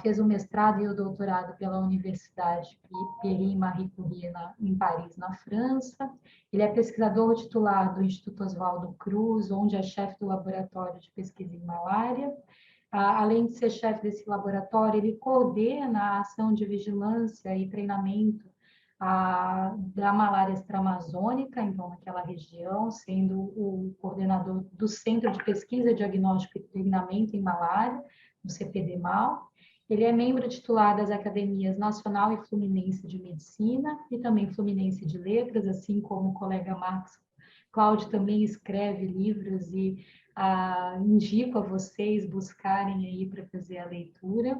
fez o mestrado e o doutorado pela Universidade Pierre-Marie Curie em Paris, na França. Ele é pesquisador titular do Instituto Oswaldo Cruz, onde é chefe do laboratório de pesquisa em malária. Além de ser chefe desse laboratório, ele coordena a ação de vigilância e treinamento da malária extra-amazônica, então, naquela região, sendo o coordenador do Centro de Pesquisa, Diagnóstico e Treinamento em Malária, do CPD-MAL. Ele é membro titular das Academias Nacional e Fluminense de Medicina e também Fluminense de Letras, assim como o colega Marcos Cláudio também escreve livros e indico a vocês buscarem aí para fazer a leitura.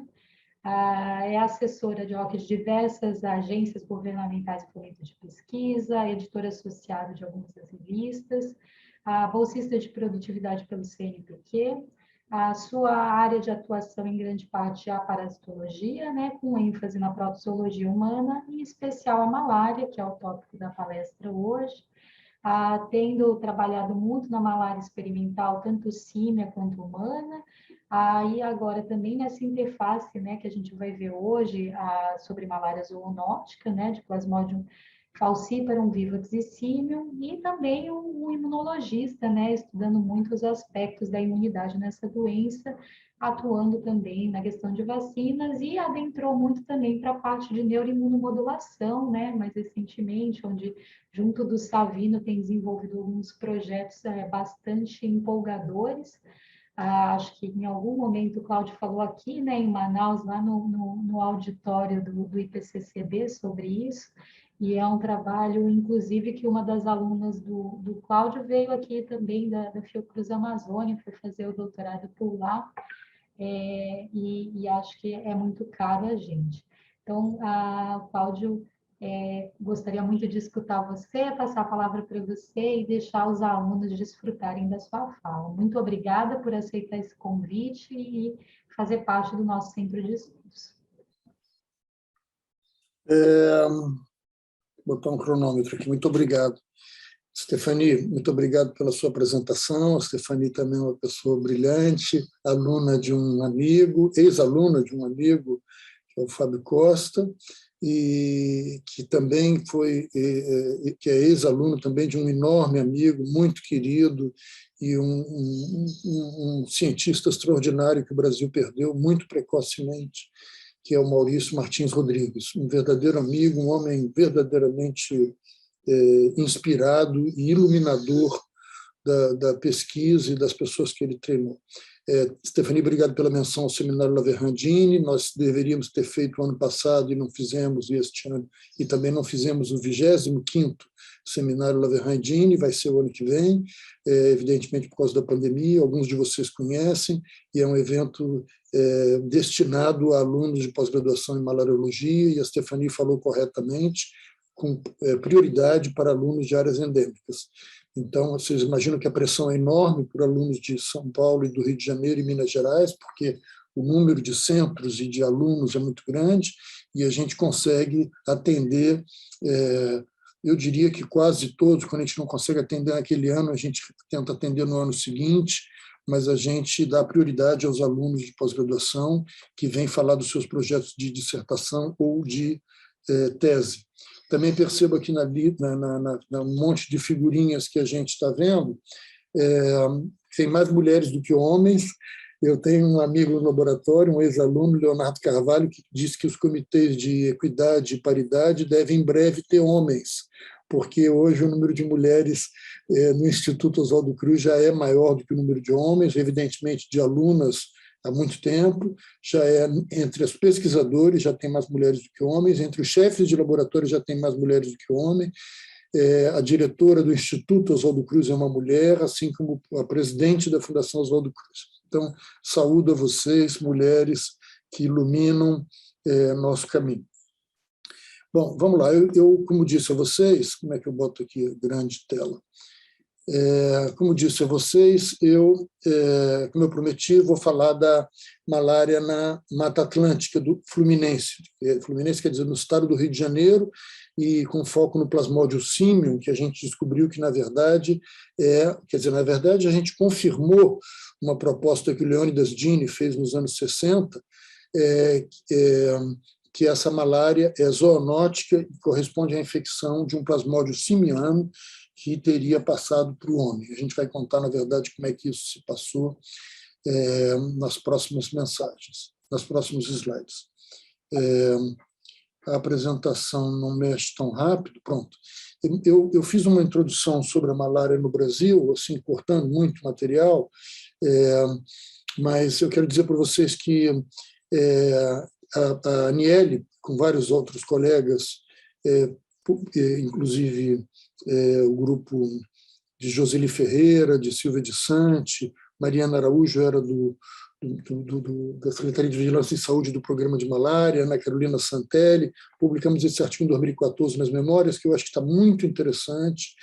É assessora de diversas agências governamentais e projetos de pesquisa, editora associada de algumas das revistas, bolsista de produtividade pelo CNPq. A sua área de atuação, em grande parte, é a parasitologia, né, com ênfase na protozoologia humana, em especial a malária, que é o tópico da palestra hoje. Tendo trabalhado muito na malária experimental, tanto símia quanto humana, e agora também nessa interface, né, que a gente vai ver hoje sobre malária zoonótica, né, de Plasmodium falciparum vivax e símio, e também um imunologista, né, estudando muito os aspectos da imunidade nessa doença, atuando também na questão de vacinas, e adentrou muito também para a parte de neuroimunomodulação, né, mais recentemente, onde, junto do Savino, tem desenvolvido alguns projetos bastante empolgadores. Acho que em algum momento o Cláudio falou aqui, né, em Manaus, lá no auditório do IPCCB sobre isso, e é um trabalho, inclusive, que uma das alunas do Cláudio veio aqui também da Fiocruz Amazônia, foi fazer o doutorado por lá, e acho que é muito caro a gente. Então, Cláudio, gostaria muito de escutar você, passar a palavra para você e deixar os alunos desfrutarem da sua fala. Muito obrigada por aceitar esse convite e fazer parte do nosso centro de estudos. Vou botar um cronômetro aqui. Muito obrigado. Stephanie, muito obrigado pela sua apresentação. A Stephanie também é uma pessoa brilhante, aluna de um amigo, ex-aluna de um amigo, que é o Fábio Costa, e que também que é ex-aluno também de um enorme amigo, muito querido, e um cientista extraordinário que o Brasil perdeu muito precocemente, que é o Maurício Martins Rodrigues, um verdadeiro amigo, um homem verdadeiramente inspirado e iluminador da pesquisa e das pessoas que ele treinou. Stephanie, obrigado pela menção ao Seminário La Verrandini. Nós deveríamos ter feito o ano passado e não fizemos este ano, e também não fizemos o 25º Seminário La Verrandini, vai ser o ano que vem, evidentemente por causa da pandemia, alguns de vocês conhecem, e é um evento destinado a alunos de pós-graduação em malariologia, e a Stephanie falou corretamente, com prioridade para alunos de áreas endêmicas. Então, vocês imaginam que a pressão é enorme por alunos de São Paulo e do Rio de Janeiro e Minas Gerais, porque o número de centros e de alunos é muito grande, e a gente consegue atender, eu diria que quase todos. Quando a gente não consegue atender naquele ano, a gente tenta atender no ano seguinte, mas a gente dá prioridade aos alunos de pós-graduação que vêm falar dos seus projetos de dissertação ou de tese. Também percebo aqui um monte de figurinhas que a gente está vendo, tem mais mulheres do que homens. Eu tenho um amigo no laboratório, um ex-aluno, Leonardo Carvalho, que disse que os comitês de equidade e paridade devem em breve ter homens, porque hoje o número de mulheres no Instituto Oswaldo Cruz já é maior do que o número de homens, evidentemente de alunas há muito tempo, já entre os pesquisadores já tem mais mulheres do que homens, entre os chefes de laboratório já tem mais mulheres do que homens, a diretora do Instituto Oswaldo Cruz é uma mulher, assim como a presidente da Fundação Oswaldo Cruz. Então, saúdo a vocês, mulheres que iluminam nosso caminho. Bom, vamos lá. Eu, como disse a vocês, como é que eu boto aqui grande tela? Como disse a vocês, como eu prometi, vou falar da malária na Mata Atlântica do Fluminense. Fluminense quer dizer no estado do Rio de Janeiro, e com foco no Plasmodium simium, que a gente descobriu que, na verdade, a gente confirmou uma proposta que o Leônidas Dini fez nos anos 60, que essa malária é zoonótica e corresponde à infecção de um plasmódio simiano que teria passado para o homem. A gente vai contar, na verdade, como é que isso se passou nas próximas mensagens, nos próximos slides. A apresentação não mexe tão rápido. Pronto. Eu fiz uma introdução sobre a malária no Brasil, assim, cortando muito material, mas eu quero dizer para vocês que a Aniele, com vários outros colegas, inclusive o grupo de Joseli Ferreira, de Silvia de Sante, Mariana Araújo era da Secretaria de Vigilância em Saúde do Programa de Malária, Ana Carolina Santelli, publicamos esse artigo em 2014 nas Memórias, que eu acho que está muito interessante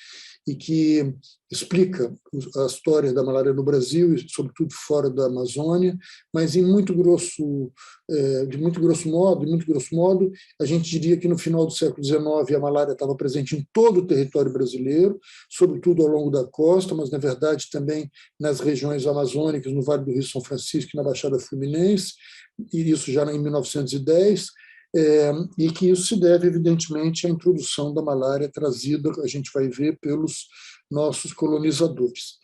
e que explica a história da malária no Brasil, e sobretudo fora da Amazônia, mas de muito grosso modo, a gente diria que no final do século XIX a malária estava presente em todo o território brasileiro, sobretudo ao longo da costa, mas, na verdade, também nas regiões amazônicas, no Vale do Rio São Francisco e na Baixada Fluminense, e isso já em 1910, e que isso se deve, evidentemente, à introdução da malária trazida, a gente vai ver, pelos nossos colonizadores.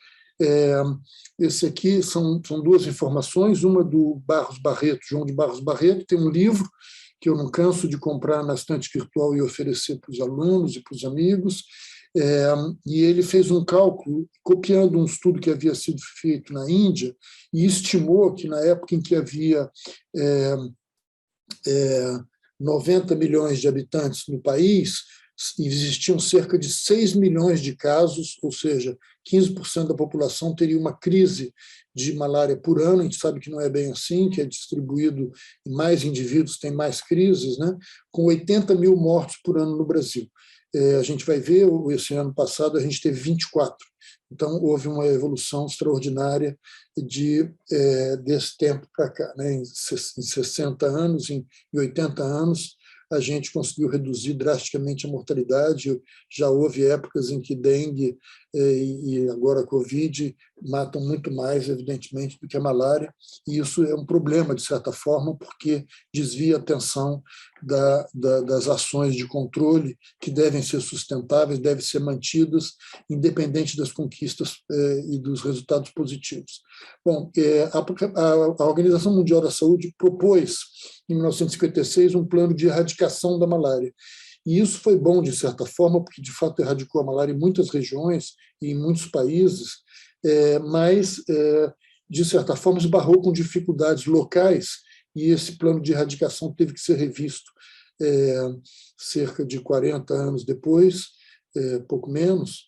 Esse aqui são duas informações, uma do Barros Barreto, João de Barros Barreto, tem um livro que eu não canso de comprar na estante virtual e oferecer para os alunos e para os amigos, e ele fez um cálculo, copiando um estudo que havia sido feito na Índia, e estimou que, na época em que havia 90 milhões de habitantes no país, existiam cerca de 6 milhões de casos, ou seja, 15% da população teria uma crise de malária por ano. A gente sabe que não é bem assim, que é distribuído em mais indivíduos, tem mais crises, né? Com 80 mil mortos por ano no Brasil. A gente vai ver, esse ano passado a gente teve 24. Então, houve uma evolução extraordinária desse tempo para cá. Né? Em 60 anos, em 80 anos, a gente conseguiu reduzir drasticamente a mortalidade. Já houve épocas em que dengue e agora a Covid matam muito mais, evidentemente, do que a malária, e isso é um problema, de certa forma, porque desvia a atenção das ações de controle, que devem ser sustentáveis, devem ser mantidas, independente das conquistas e dos resultados positivos. Bom, a Organização Mundial da Saúde propôs, em 1956, um plano de erradicação da malária. E isso foi bom, de certa forma, porque, de fato, erradicou a malária em muitas regiões e em muitos países, mas, de certa forma, esbarrou com dificuldades locais, e esse plano de erradicação teve que ser revisto cerca de 40 anos depois, pouco menos,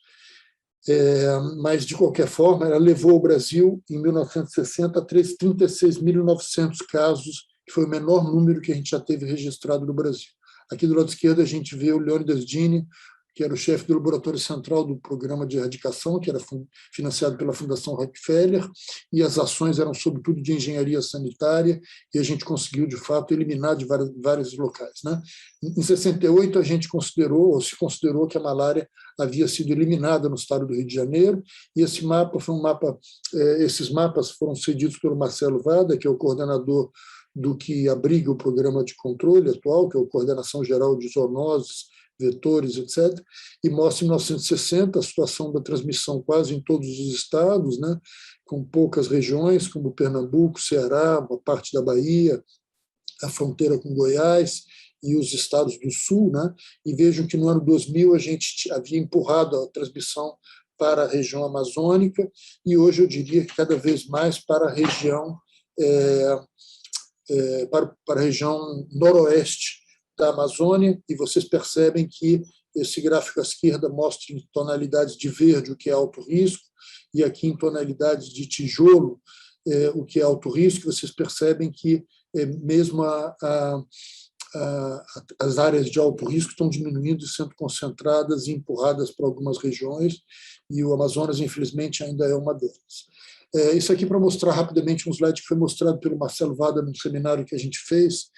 mas, de qualquer forma, ela levou o Brasil, em 1960, a 36.900 casos, que foi o menor número que a gente já teve registrado no Brasil. Aqui do lado esquerdo a gente vê o Leônidas Dini, que era o chefe do laboratório central do programa de erradicação, que era financiado pela Fundação Rockefeller, e as ações eram sobretudo de engenharia sanitária, e a gente conseguiu, de fato, eliminar de vários locais. Né? Em 68, a gente considerou, ou se considerou, que a malária havia sido eliminada no estado do Rio de Janeiro, e esse mapa foi um mapa, esses mapas foram cedidos pelo Marcelo Vada, que é o coordenador do que abriga o programa de controle atual, que é a Coordenação Geral de Zoonoses, Vetores, etc., e mostra, em 1960, a situação da transmissão quase em todos os estados, né, com poucas regiões, como Pernambuco, Ceará, uma parte da Bahia, a fronteira com Goiás e os estados do Sul, né, e vejam que no ano 2000 a gente havia empurrado a transmissão para a região amazônica, e hoje eu diria que cada vez mais para a região para a região noroeste da Amazônia, e vocês percebem que esse gráfico à esquerda mostra em tonalidades de verde o que é alto risco, e aqui em tonalidades de tijolo o que é alto risco. Vocês percebem que mesmo as áreas de alto risco estão diminuindo e sendo concentradas e empurradas para algumas regiões, e o Amazonas, infelizmente, ainda é uma delas. Isso aqui para mostrar rapidamente um slide que foi mostrado pelo Marcelo Vada num seminário que a gente fez,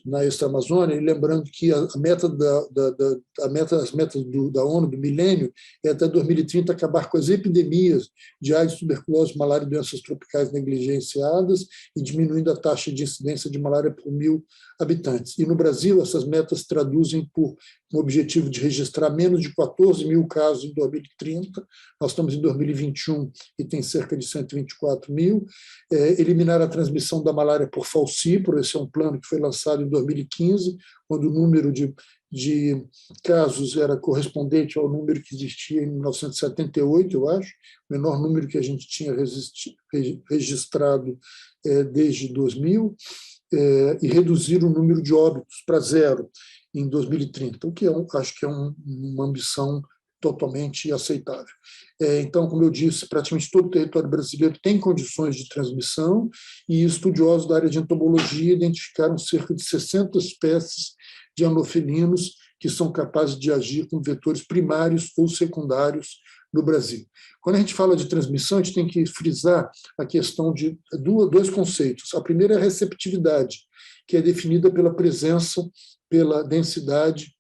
na Extra-Amazônia, e lembrando que a meta as metas da ONU, do milênio, é até 2030 acabar com as epidemias de AIDS, tuberculose, malária e doenças tropicais negligenciadas e diminuindo a taxa de incidência de malária por 1.000 habitantes. E no Brasil, essas metas traduzem por um objetivo de registrar menos de 14 mil casos em 2030, nós estamos em 2021 e tem cerca de 124 mil, eliminar a transmissão da malária por falcíparo, esse é um plano que foi lançado em 2015, quando o número de casos era correspondente ao número que existia em 1978, eu acho, o menor número que a gente tinha registrado desde 2000, e reduzir o número de óbitos para 0 em 2030, o que acho que é uma ambição totalmente aceitável. Então, como eu disse, praticamente todo o território brasileiro tem condições de transmissão e estudiosos da área de entomologia identificaram cerca de 60 espécies de anofelinos que são capazes de agir com vetores primários ou secundários no Brasil. Quando a gente fala de transmissão, a gente tem que frisar a questão de dois conceitos. A primeira é a receptividade, que é definida pela presença, pela densidade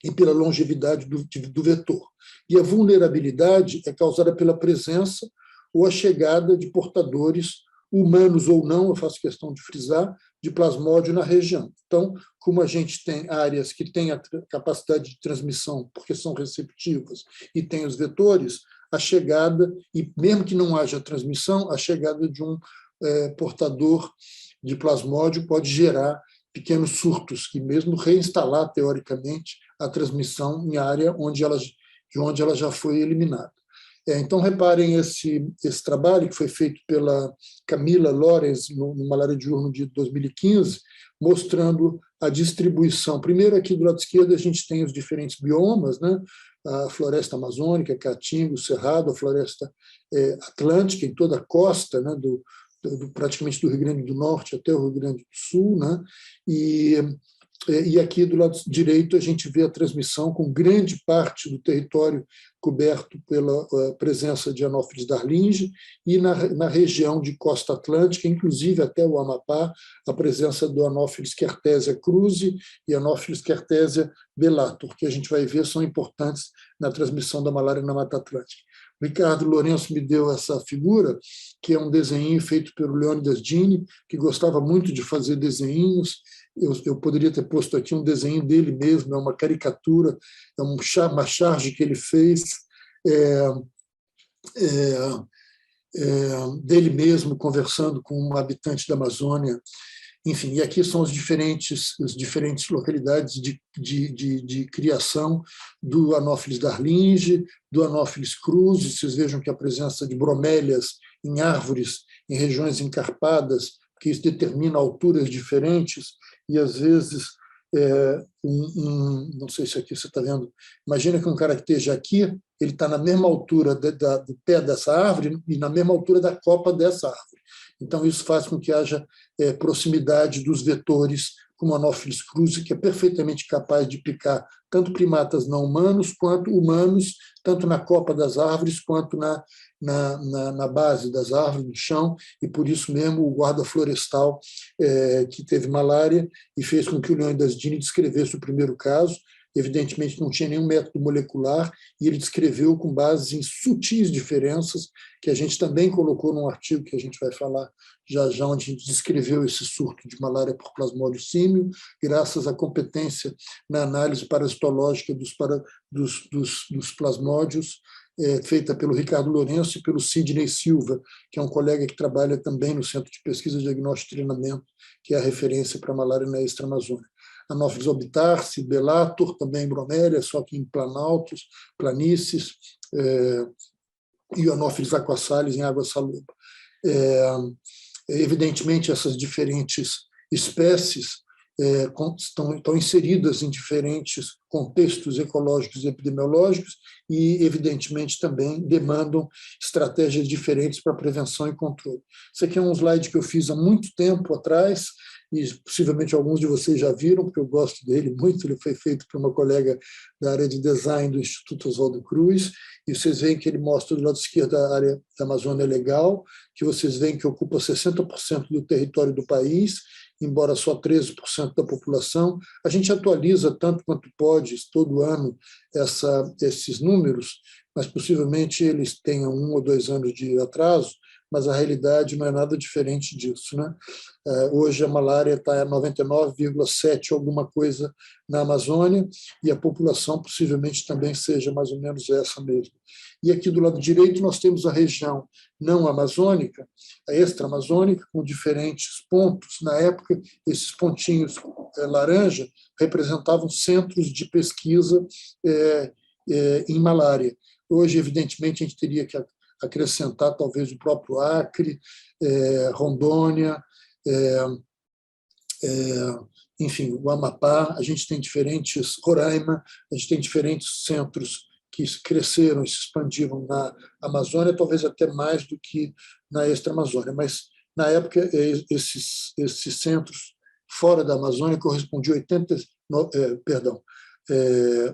e pela longevidade do vetor. E a vulnerabilidade é causada pela presença ou a chegada de portadores, humanos ou não, eu faço questão de frisar, de plasmódio na região. Então, como a gente tem áreas que têm a capacidade de transmissão, porque são receptivas, e tem os vetores, a chegada, e mesmo que não haja transmissão, a chegada de um portador de plasmódio pode gerar pequenos surtos, e mesmo reinstalar, teoricamente, a transmissão em área de onde ela já foi eliminada. Então, reparem esse trabalho que foi feito pela Camila Lorenz no Malária Diurno de 2015, mostrando a distribuição. Primeiro, aqui do lado esquerdo, a gente tem os diferentes biomas, né? A floresta amazônica, Caatinga, o Cerrado, a floresta atlântica, em toda a costa, né? Praticamente do Rio Grande do Norte até o Rio Grande do Sul, né? E aqui do lado direito a gente vê a transmissão com grande parte do território coberto pela presença de Anopheles darlingi e na região de costa atlântica, inclusive até o Amapá, a presença do Anopheles kertésia cruzi e Anopheles kertésia bellator, que a gente vai ver são importantes na transmissão da malária na Mata Atlântica. O Ricardo Lourenço me deu essa figura, que é um desenho feito pelo Leônidas Dini, que gostava muito de fazer desenhos. Eu poderia ter posto aqui um desenho dele mesmo, é uma caricatura, é uma charge que ele fez dele mesmo conversando com um habitante da Amazônia. Enfim, e aqui são as diferentes localidades de criação do Anopheles darlingi, do Anopheles cruzi. Vocês vejam que a presença de bromélias em árvores, em regiões encarpadas, que isso determina alturas diferentes, e às vezes, não sei se aqui você está vendo, imagina que um cara que esteja aqui, ele está na mesma altura do pé dessa árvore e na mesma altura da copa dessa árvore. Então, isso faz com que haja proximidade dos vetores, como o Anopheles cruzi, que é perfeitamente capaz de picar tanto primatas não humanos quanto humanos, tanto na copa das árvores quanto na base das árvores, no chão, e por isso mesmo o guarda florestal que teve malária e fez com que o Leônidas Dini descrevesse o primeiro caso. Evidentemente não tinha nenhum método molecular, e ele descreveu com base em sutis diferenças, que a gente também colocou num artigo que a gente vai falar já, onde a gente descreveu esse surto de malária por plasmódio símio, graças à competência na análise parasitológica dos plasmódios, feita pelo Ricardo Lourenço e pelo Sidney Silva, que é um colega que trabalha também no Centro de Pesquisa, Diagnóstico e Treinamento, que é a referência para a malária na Extra-Amazônia. Anopheles obitarsi, bellator, também bromélia, só que em planaltos, planícies, e o Anopheles aquasalis em água salobra. Evidentemente, essas diferentes espécies estão inseridas em diferentes contextos ecológicos e epidemiológicos e, evidentemente, também demandam estratégias diferentes para prevenção e controle. Isso aqui é um slide que eu fiz há muito tempo atrás, e possivelmente alguns de vocês já viram, porque eu gosto dele muito. Ele foi feito por uma colega da área de design do Instituto Oswaldo Cruz, e vocês veem que ele mostra do lado esquerdo a área da Amazônia Legal, que vocês veem que ocupa 60% do território do país, embora só 13% da população. A gente atualiza tanto quanto pode, todo ano, esses números, mas possivelmente eles tenham 1 ou 2 anos de atraso, mas a realidade não é nada diferente disso, né? Hoje a malária está a 99,7 alguma coisa na Amazônia, e a população possivelmente também seja mais ou menos essa mesmo. E aqui do lado direito nós temos a região não amazônica, a extra-amazônica, com diferentes pontos. Na época, esses pontinhos laranja representavam centros de pesquisa em malária. Hoje, evidentemente, a gente teria que acrescentar talvez o próprio Acre, Rondônia, enfim, o Amapá. A gente tem diferentes, Roraima, a gente tem diferentes centros que cresceram e se expandiram na Amazônia, talvez até mais do que na extra-Amazônia. Mas, na época, esses centros fora da Amazônia correspondiam a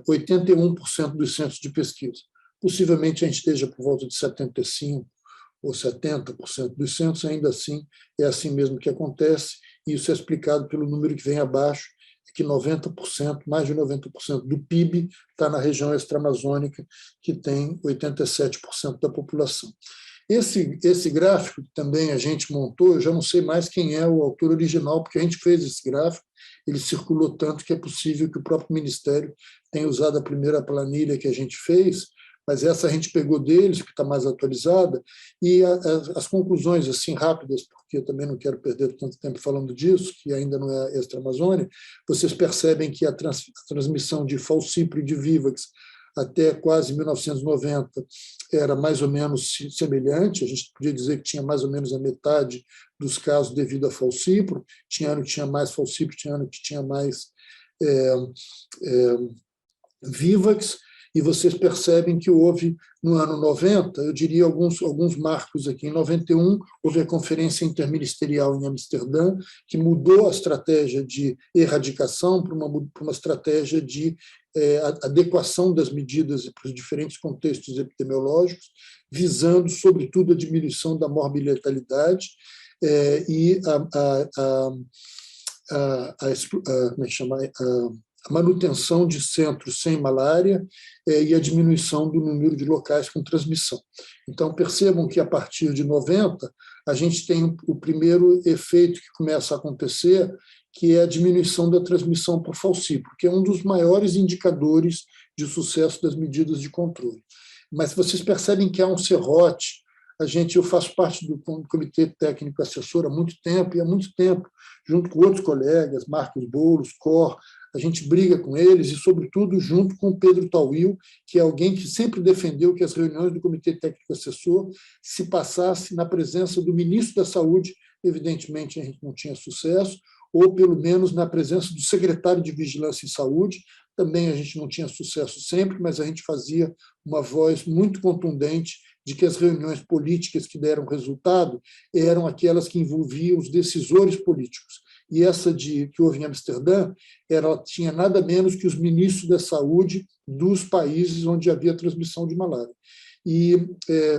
81% dos centros de pesquisa. Possivelmente a gente esteja por volta de 75% ou 70% dos centros, ainda assim é assim mesmo que acontece, e isso é explicado pelo número que vem abaixo, que 90%, mais de 90% do PIB está na região extra-amazônica, que tem 87% da população. Esse gráfico também a gente montou, eu já não sei mais quem é o autor original, porque a gente fez esse gráfico, ele circulou tanto que é possível que o próprio Ministério tenha usado a primeira planilha que a gente fez, mas essa a gente pegou deles, que está mais atualizada, e as conclusões, assim, rápidas, porque eu também não quero perder tanto tempo falando disso, que ainda não é extra-Amazônia, vocês percebem que a transmissão de falcíparo e de Vivax até quase 1990 era mais ou menos semelhante, a gente podia dizer que tinha mais ou menos a metade dos casos devido a falcíparo, tinha ano que tinha mais falcíparo, tinha ano que tinha mais Vivax, e vocês percebem que houve, no ano 90, eu diria alguns marcos aqui. Em 91, houve a Conferência Interministerial em Amsterdã, que mudou a estratégia de erradicação para uma estratégia de adequação das medidas para os diferentes contextos epidemiológicos, visando, sobretudo, a diminuição da morbi-letalidade e como é que chama? A manutenção de centros sem malária e a diminuição do número de locais com transmissão. Então, percebam que, a partir de 90, a gente tem o primeiro efeito que começa a acontecer, que é a diminuição da transmissão por falcíparo, que é um dos maiores indicadores de sucesso das medidas de controle. Mas vocês percebem que há um serrote. Eu faço parte do Comitê Técnico Assessor há muito tempo, e há muito tempo, junto com outros colegas, Marcos Boulos, Cor, a gente briga com eles e, sobretudo, junto com o Pedro Tawil, que é alguém que sempre defendeu que as reuniões do Comitê Técnico Assessor se passassem na presença do ministro da Saúde. Evidentemente, a gente não tinha sucesso, ou, pelo menos, na presença do secretário de Vigilância em Saúde. Também a gente não tinha sucesso sempre, mas a gente fazia uma voz muito contundente de que as reuniões políticas que deram resultado eram aquelas que envolviam os decisores políticos. E essa que houve em Amsterdã, ela tinha nada menos que os ministros da saúde dos países onde havia transmissão de malária. E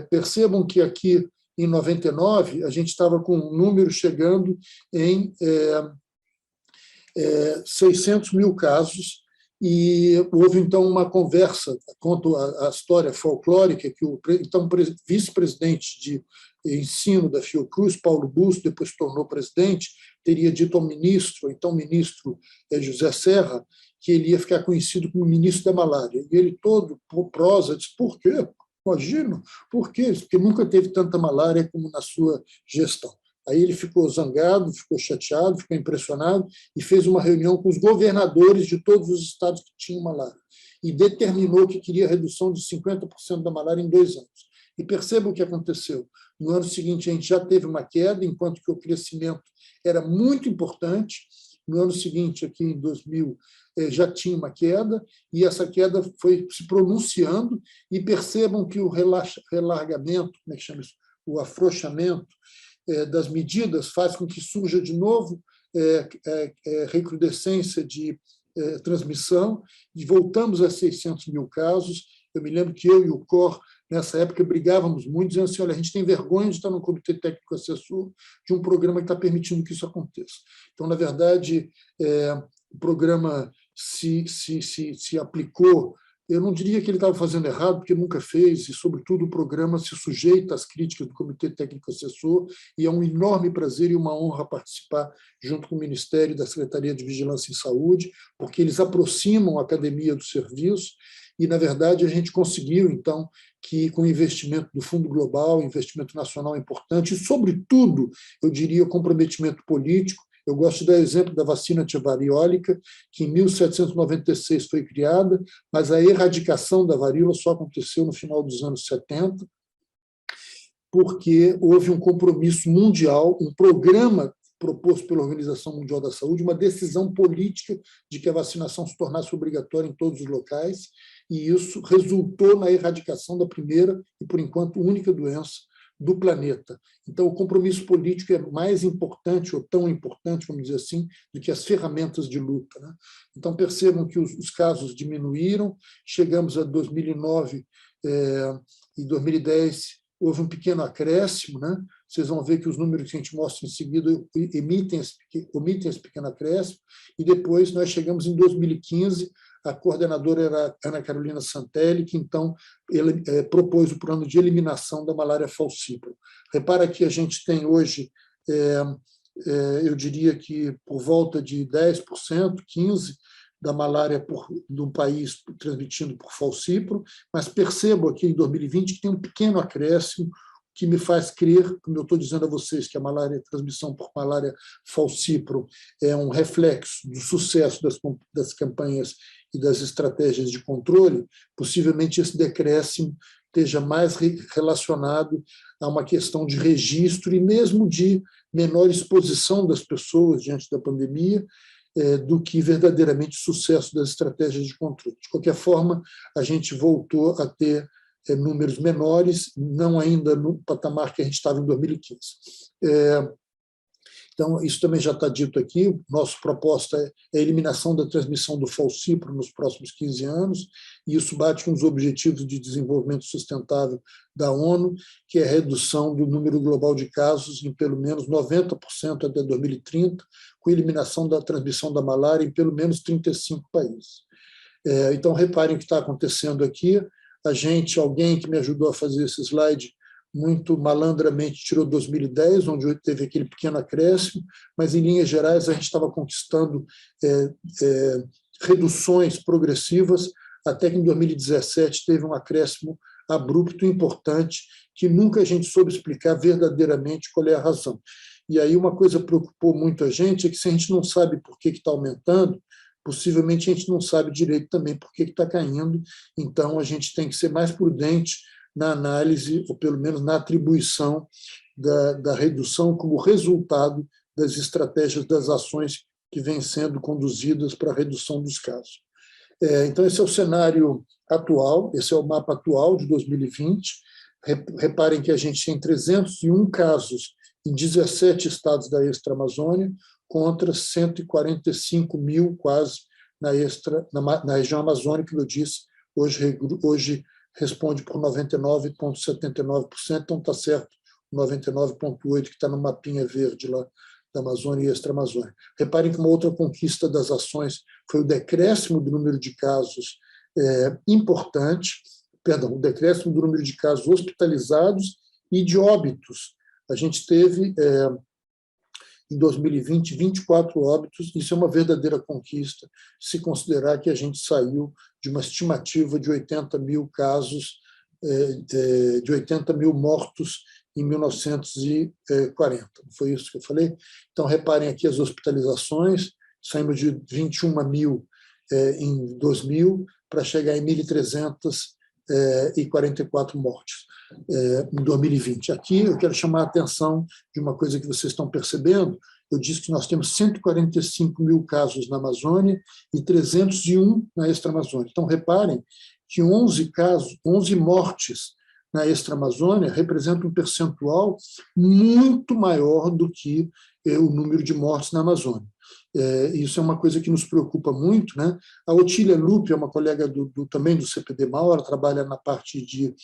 percebam que aqui, em 99, a gente estava com um número chegando em 600 mil casos, e houve, então, uma conversa, conto a história folclórica, que o então vice-presidente de ensino da Fiocruz, Paulo Busto, depois se tornou presidente, teria dito ao ministro, então ministro José Serra, que ele ia ficar conhecido como ministro da malária. E ele, todo prosa, disse: por quê? Imagino, por quê? Porque nunca teve tanta malária como na sua gestão. Aí ele ficou zangado, ficou chateado, ficou impressionado e fez uma reunião com os governadores de todos os estados que tinham malária e determinou que queria redução de 50% da malária em 2 anos. E percebam o que aconteceu. No ano seguinte, a gente já teve uma queda, enquanto que o crescimento era muito importante. No ano seguinte, aqui em 2000, já tinha uma queda, e essa queda foi se pronunciando, e percebam que o relargamento, como é que chama isso? O afrouxamento das medidas faz com que surja de novo recrudescência de transmissão, e voltamos a 600 mil casos. Eu me lembro que eu e o Cor nessa época, brigávamos muito, dizendo assim, olha, a gente tem vergonha de estar no Comitê Técnico Assessor de um programa que está permitindo que isso aconteça. Então, na verdade, o programa se aplicou. Eu não diria que ele estava fazendo errado, porque nunca fez, e, sobretudo, o programa se sujeita às críticas do Comitê Técnico Assessor, e é um enorme prazer e uma honra participar junto com o Ministério e da Secretaria de Vigilância em Saúde, porque eles aproximam a academia do serviço, e, na verdade, a gente conseguiu, então, que com o investimento do Fundo Global, investimento nacional importante, e, sobretudo, eu diria, o comprometimento político. Eu gosto de dar exemplo da vacina antivariólica, que em 1796 foi criada, mas a erradicação da varíola só aconteceu no final dos anos 70, porque houve um compromisso mundial, um programa proposto pela Organização Mundial da Saúde, uma decisão política de que a vacinação se tornasse obrigatória em todos os locais, e isso resultou na erradicação da primeira e, por enquanto, única doença do planeta. Então, o compromisso político é mais importante, ou tão importante, vamos dizer assim, do que as ferramentas de luta, né? Então, percebam que os casos diminuíram, chegamos a 2009 e 2010, houve um pequeno acréscimo, né? Vocês vão ver que os números que a gente mostra em seguida omitem esse pequeno acréscimo, e depois nós chegamos em 2015, a coordenadora era a Ana Carolina Santelli, que então ele propôs o plano de eliminação da malária falcíparo. Repara que a gente tem hoje, eu diria que por volta de 10%, 15% da malária do país transmitindo por falcíparo, mas percebo aqui em 2020 que tem um pequeno acréscimo, que me faz crer, como eu estou dizendo a vocês, que a transmissão por malária falcíparo é um reflexo do sucesso das campanhas e das estratégias de controle. Possivelmente esse decréscimo esteja mais relacionado a uma questão de registro e mesmo de menor exposição das pessoas diante da pandemia, do que verdadeiramente sucesso das estratégias de controle. De qualquer forma, a gente voltou a ter números menores, não ainda no patamar que a gente estava em 2015. Então, isso também já está dito aqui. Nossa proposta é a eliminação da transmissão do falcíparo nos próximos 15 anos, e isso bate com os Objetivos de Desenvolvimento Sustentável da ONU, que é a redução do número global de casos em pelo menos 90% até 2030, com eliminação da transmissão da malária em pelo menos 35 países. Então, reparem o que está acontecendo aqui. Alguém que me ajudou a fazer esse slide, muito malandramente tirou 2010, onde teve aquele pequeno acréscimo, mas, em linhas gerais, a gente estava conquistando reduções progressivas, até que em 2017 teve um acréscimo abrupto e importante, que nunca a gente soube explicar verdadeiramente qual é a razão. E aí uma coisa preocupou muito a gente, é que se a gente não sabe por que está aumentando, possivelmente a gente não sabe direito também por que está caindo, então a gente tem que ser mais prudente na análise, ou pelo menos na atribuição da redução como resultado das estratégias, das ações que vêm sendo conduzidas para a redução dos casos. Então, esse é o cenário atual, esse é o mapa atual de 2020. Reparem que a gente tem 301 casos em 17 estados da extra-Amazônia, contra 145 mil, quase, na região amazônica, que eu disse, hoje responde por 99,79%, então está certo, 99,8%, que está no mapinha verde lá da Amazônia e extra-Amazônia. Reparem que uma outra conquista das ações foi o decréscimo do número de casos o decréscimo do número de casos hospitalizados e de óbitos. A gente teve, em 2020, 24 óbitos. Isso é uma verdadeira conquista, se considerar que a gente saiu de uma estimativa de 80 mil casos, de 80 mil mortos em 1940. Não foi isso que eu falei? Então, reparem aqui as hospitalizações, saímos de 21 mil em 2000 para chegar em 1.344 mortes em 2020. Aqui eu quero chamar a atenção de uma coisa que vocês estão percebendo. Eu disse que nós temos 145 mil casos na Amazônia e 301 na extra-Amazônia. Então, reparem que 11 mortes na extra-Amazônia representa um percentual muito maior do que o número de mortes na Amazônia. Isso é uma coisa que nos preocupa muito, né? A Otília Lupe é uma colega também do CPD-MAL, ela trabalha na parte de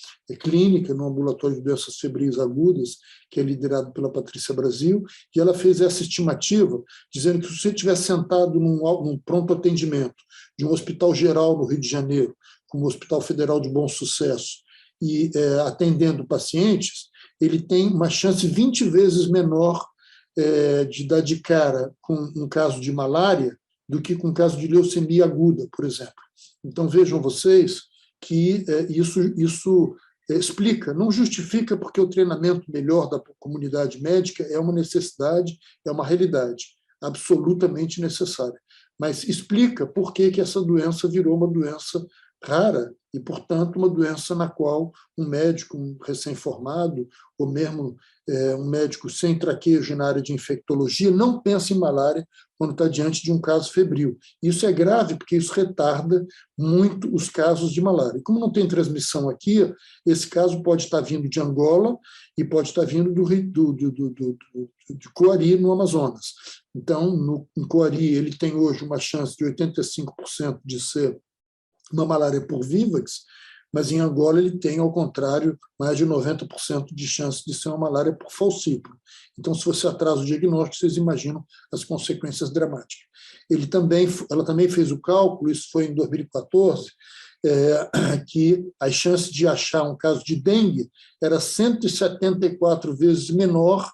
clínica, no ambulatório de doenças febris agudas, que é liderado pela Patrícia Brasil, e ela fez essa estimativa, dizendo que se você estiver sentado num pronto atendimento de um hospital geral no Rio de Janeiro, como o Hospital Federal de Bom Sucesso, e atendendo pacientes, ele tem uma chance 20 vezes menor de dar de cara com um caso de malária do que com um caso de leucemia aguda, por exemplo. Então, vejam vocês que isso explica, não justifica, porque o treinamento melhor da comunidade médica é uma necessidade, é uma realidade absolutamente necessária, mas explica por que essa doença virou uma doença rara e, portanto, uma doença na qual um médico recém-formado, ou mesmo um médico sem traquejo na área de infectologia, não pensa em malária quando está diante de um caso febril. Isso é grave, porque isso retarda muito os casos de malária. E como não tem transmissão aqui, esse caso pode estar vindo de Angola e pode estar vindo de Coari, no Amazonas. Então, em Coari, ele tem hoje uma chance de 85% de ser uma malária por Vivax, mas em Angola ele tem, ao contrário, mais de 90% de chance de ser uma malária por falcíparo. Então, se você atrasa o diagnóstico, vocês imaginam as consequências dramáticas. Ela também fez o cálculo, isso foi em 2014, que as chances de achar um caso de dengue era 174 vezes menor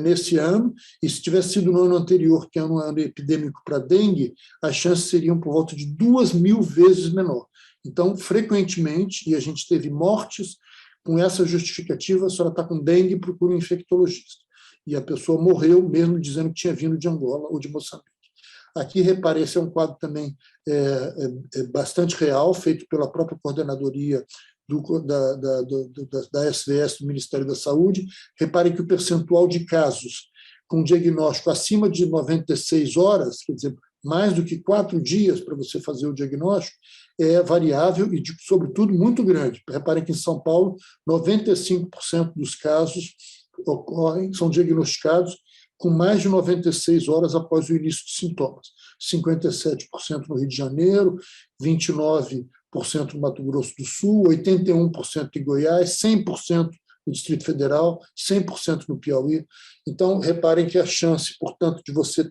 nesse ano, e se tivesse sido no ano anterior, que é um ano epidêmico para dengue, as chances seriam por volta de 2.000 vezes menor. Então, frequentemente, e a gente teve mortes, com essa justificativa, a senhora está com dengue, procura um infectologista. E a pessoa morreu, mesmo dizendo que tinha vindo de Angola ou de Moçambique. Aqui, repare, esse é um quadro também bastante real, feito pela própria coordenadoria da SVS, do Ministério da Saúde. Reparem que o percentual de casos com diagnóstico acima de 96 horas, quer dizer, mais do que 4 dias para você fazer o diagnóstico, é variável e, sobretudo, muito grande. Reparem que em São Paulo, 95% dos casos são diagnosticados com mais de 96 horas após o início dos sintomas. 57% no Rio de Janeiro, 29% no Mato Grosso do Sul, 81% em Goiás, 100% no Distrito Federal, 100% no Piauí. Então, reparem que a chance, portanto, de você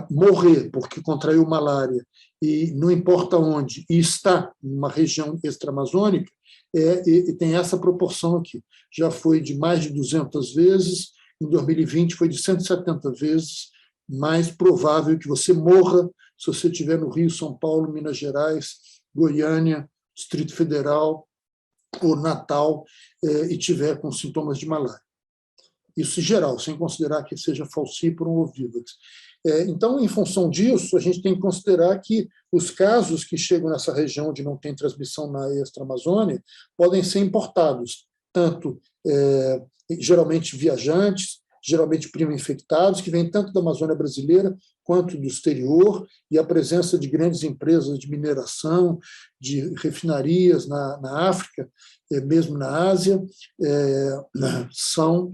morrer porque contraiu malária, e não importa onde, e está numa região extra-amazônica, e tem essa proporção aqui. Já foi de mais de 200 vezes, em 2020 foi de 170 vezes mais provável que você morra se você estiver no Rio, São Paulo, Minas Gerais, Goiânia, Distrito Federal ou Natal e tiver com sintomas de malária. Isso em geral, sem considerar que seja falcíparo ou Vivax. Então, em função disso, a gente tem que considerar que os casos que chegam nessa região onde não tem transmissão na extra-Amazônia podem ser importados, tanto geralmente viajantes, geralmente primo-infectados, que vêm tanto da Amazônia brasileira quanto do exterior, e a presença de grandes empresas de mineração, de refinarias na África, mesmo na Ásia, são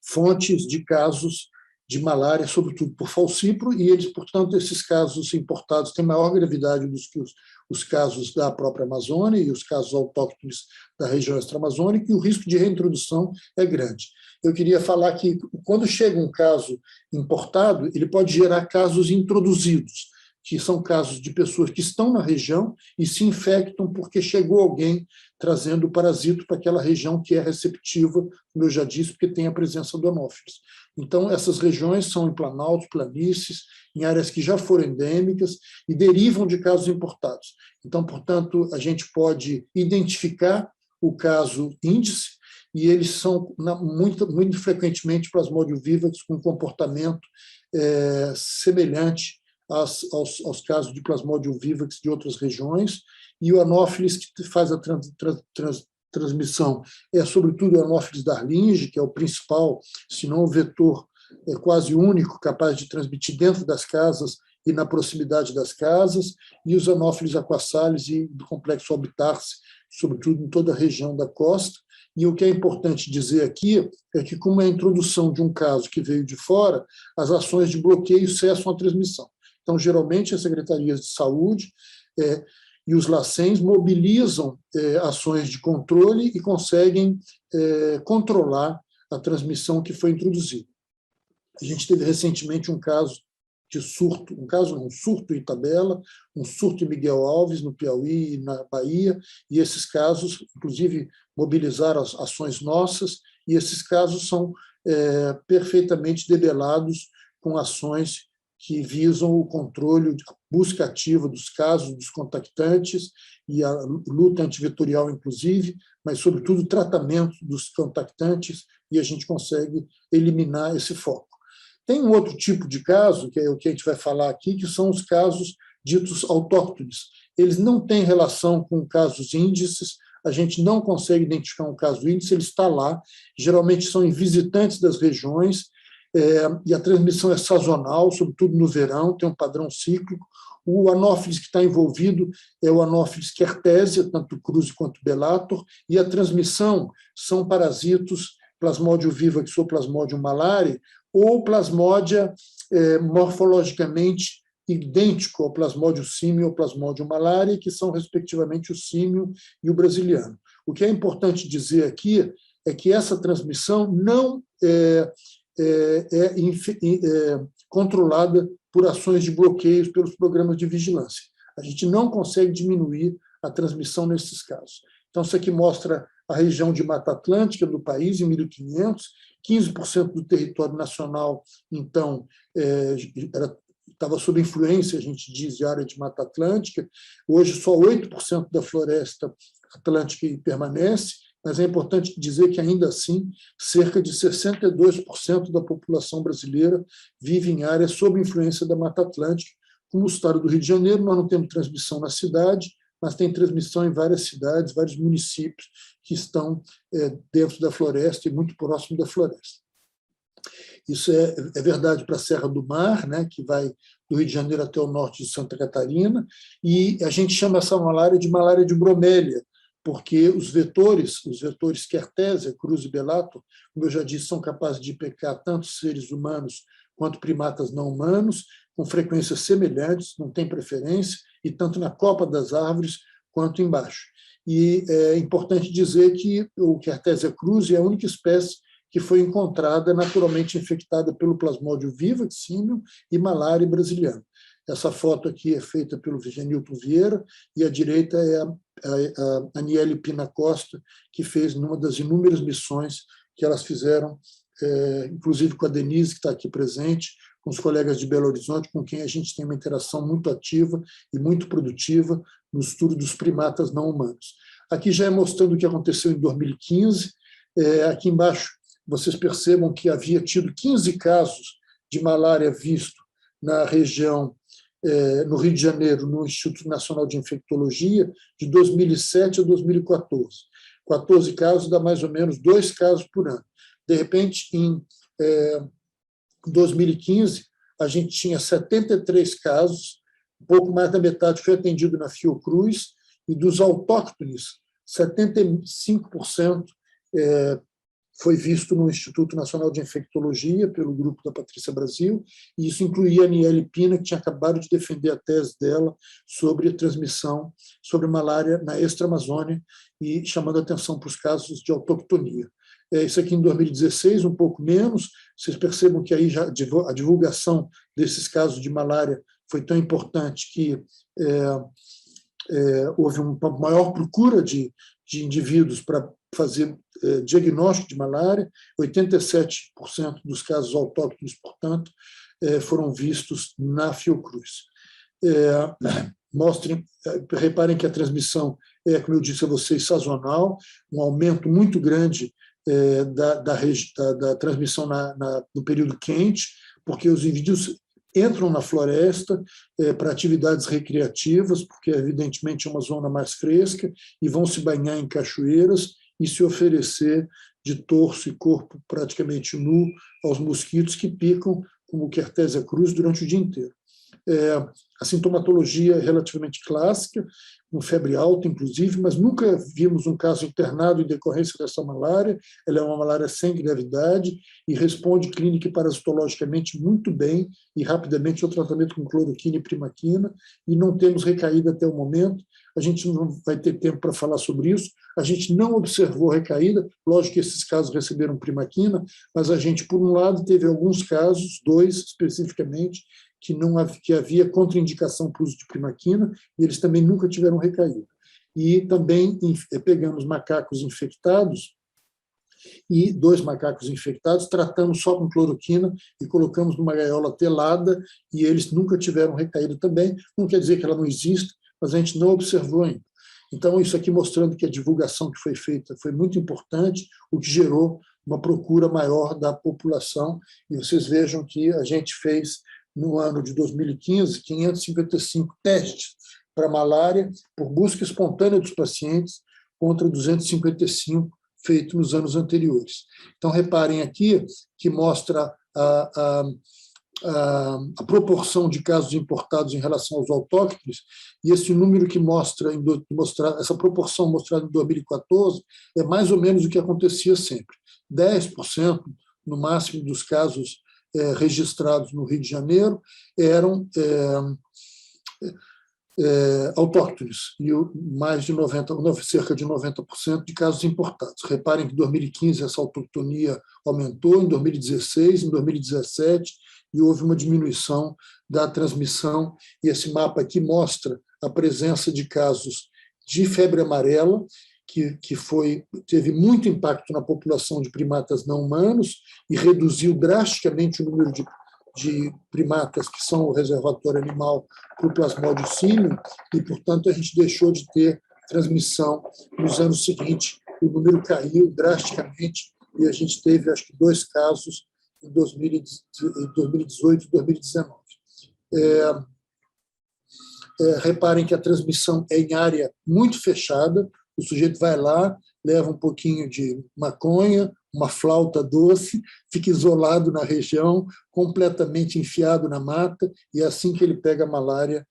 fontes de casos de malária, sobretudo por falcíparo, e eles, portanto, esses casos importados têm maior gravidade do que os casos da própria Amazônia e os casos autóctones da região extra-amazônica, e o risco de reintrodução é grande. Eu queria falar que, quando chega um caso importado, ele pode gerar casos introduzidos, que são casos de pessoas que estão na região e se infectam porque chegou alguém trazendo o parasito para aquela região que é receptiva, como eu já disse, porque tem a presença do Anófilis. Então, essas regiões são em planaltos, planícies, em áreas que já foram endêmicas e derivam de casos importados. Então, portanto, a gente pode identificar o caso índice, e eles são muito frequentemente Plasmodium vivax com comportamento semelhante aos casos de Plasmodium vivax de outras regiões, e o Anófilis, que faz a transmissão, é sobretudo o Anófilis darlinge, que é o principal, se não o vetor quase único, capaz de transmitir dentro das casas e na proximidade das casas, e os Anófilis aquasalis e do complexo albitarse, sobretudo em toda a região da costa, E o que é importante dizer aqui é que, como é a introdução de um caso que veio de fora, as ações de bloqueio cessam a transmissão. Então, geralmente, as secretarias de saúde e os LACENs mobilizam ações de controle e conseguem controlar a transmissão que foi introduzida. A gente teve recentemente um caso de surto, um surto em Itabela, um surto em Miguel Alves, no Piauí e na Bahia, e esses casos, inclusive, mobilizaram as ações nossas, e esses casos são perfeitamente debelados com ações que visam o controle, a busca ativa dos casos, dos contactantes, e a luta antivetorial, inclusive, mas, sobretudo, o tratamento dos contactantes, e a gente consegue eliminar esse foco. Tem um outro tipo de caso, que é o que a gente vai falar aqui, que são os casos ditos autóctones. Eles não têm relação com casos índices, a gente não consegue identificar um caso índice, ele está lá, geralmente são em visitantes das regiões, e a transmissão é sazonal, sobretudo no verão, tem um padrão cíclico. O anófilis que está envolvido é o anófilis Kertésia, tanto Kruse quanto Bellator, e a transmissão são parasitos Plasmodium vivax ou Plasmodium malariae, ou Plasmódia morfologicamente idêntico ao Plasmodium símio ou Plasmodium malariae, que são, respectivamente, o símio e o brasiliano. O que é importante dizer aqui é que essa transmissão não é controlada por ações de bloqueios pelos programas de vigilância. A gente não consegue diminuir a transmissão nesses casos. Então, isso aqui mostra a região de Mata Atlântica do país, em 1500, 15% do território nacional, então, estava sob influência, a gente diz, de área de Mata Atlântica. Hoje, só 8% da floresta atlântica permanece, mas é importante dizer que, ainda assim, cerca de 62% da população brasileira vive em áreas sob influência da Mata Atlântica. Como o estado do Rio de Janeiro, nós não temos transmissão na cidade, mas tem transmissão em várias cidades, vários municípios que estão dentro da floresta e muito próximo da floresta. Isso é verdade para a Serra do Mar, né, que vai do Rio de Janeiro até o norte de Santa Catarina, e a gente chama essa malária de bromélia, porque os vetores Kertésia, Kruse e Bellator, como eu já disse, são capazes de picar tanto seres humanos quanto primatas não humanos, com frequências semelhantes, não tem preferência, e tanto na copa das árvores quanto embaixo. E é importante dizer que o Kertésia cruzi é a única espécie que foi encontrada naturalmente infectada pelo Plasmodium vivax, símio, e malária brasiliana. Essa foto aqui é feita pelo Vigenilton Vieira, e à direita é a Aniele Pina Costa, que fez numa das inúmeras missões que elas fizeram, inclusive com a Denise, que está aqui presente, com os colegas de Belo Horizonte, com quem a gente tem uma interação muito ativa e muito produtiva no estudo dos primatas não humanos. Aqui já é mostrando o que aconteceu em 2015. Aqui embaixo, vocês percebam que havia tido 15 casos de malária visto na região, no Rio de Janeiro, no Instituto Nacional de Infectologia, de 2007 a 2014. 14 casos dá mais ou menos 2 casos por ano. De repente, em 2015, a gente tinha 73 casos, um pouco mais da metade foi atendido na Fiocruz, e dos autóctones, 75% foi visto no Instituto Nacional de Infectologia, pelo grupo da Patrícia Brasil, e isso incluía a Aniele Pina, que tinha acabado de defender a tese dela sobre a transmissão, sobre malária na extra-Amazônia, e chamando a atenção para os casos de autoctonia. Isso aqui em 2016, um pouco menos. Vocês percebam que aí já a divulgação desses casos de malária foi tão importante que houve uma maior procura de indivíduos para fazer diagnóstico de malária. 87% dos casos autóctones, portanto, foram vistos na Fiocruz. Reparem que a transmissão como eu disse a vocês, sazonal, um aumento muito grande da transmissão no período quente, porque os indivíduos entram na floresta para atividades recreativas, porque, evidentemente, é uma zona mais fresca, e vão se banhar em cachoeiras e se oferecer de torso e corpo praticamente nu aos mosquitos que picam, como o Kertésia cruzi, durante o dia inteiro. A sintomatologia é relativamente clássica, com febre alta, inclusive, mas nunca vimos um caso internado em decorrência dessa malária. Ela é uma malária sem gravidade e responde clínica e parasitologicamente muito bem e rapidamente ao tratamento com cloroquina e primaquina, e não temos recaída até o momento. A gente não vai ter tempo para falar sobre isso. A gente não observou recaída, lógico que esses casos receberam primaquina, mas a gente, por um lado, teve alguns casos, 2 especificamente, que havia contraindicação para o uso de primaquina, e eles também nunca tiveram recaída. E também pegamos macacos infectados, e 2 macacos infectados, tratamos só com cloroquina e colocamos numa gaiola telada, e eles nunca tiveram recaída também. Não quer dizer que ela não existe, mas a gente não observou ainda. Então, isso aqui mostrando que a divulgação que foi feita foi muito importante, o que gerou uma procura maior da população, e vocês vejam que a gente fez, no ano de 2015, 555 testes para malária por busca espontânea dos pacientes, contra 255 feitos nos anos anteriores. Então, reparem aqui que mostra a proporção de casos importados em relação aos autóctones, e esse número que mostra essa proporção mostrada em 2014 é mais ou menos o que acontecia sempre. 10%, no máximo, dos casos registrados no Rio de Janeiro eram autóctones, e mais de cerca de 90% de casos importados. Reparem que em 2015 essa autoctonia aumentou, em 2016, em 2017, e houve uma diminuição da transmissão, e esse mapa aqui mostra a presença de casos de febre amarela, que teve muito impacto na população de primatas não humanos e reduziu drasticamente o número de primatas que são o reservatório animal para o Plasmodium simium, e, portanto, a gente deixou de ter transmissão nos anos seguintes. O número caiu drasticamente e a gente teve, acho que, 2 casos em 2018 e 2019. Reparem que a transmissão é em área muito fechada, o sujeito vai lá, leva um pouquinho de maconha, uma flauta doce, fica isolado na região, completamente enfiado na mata, e é assim que ele pega a malária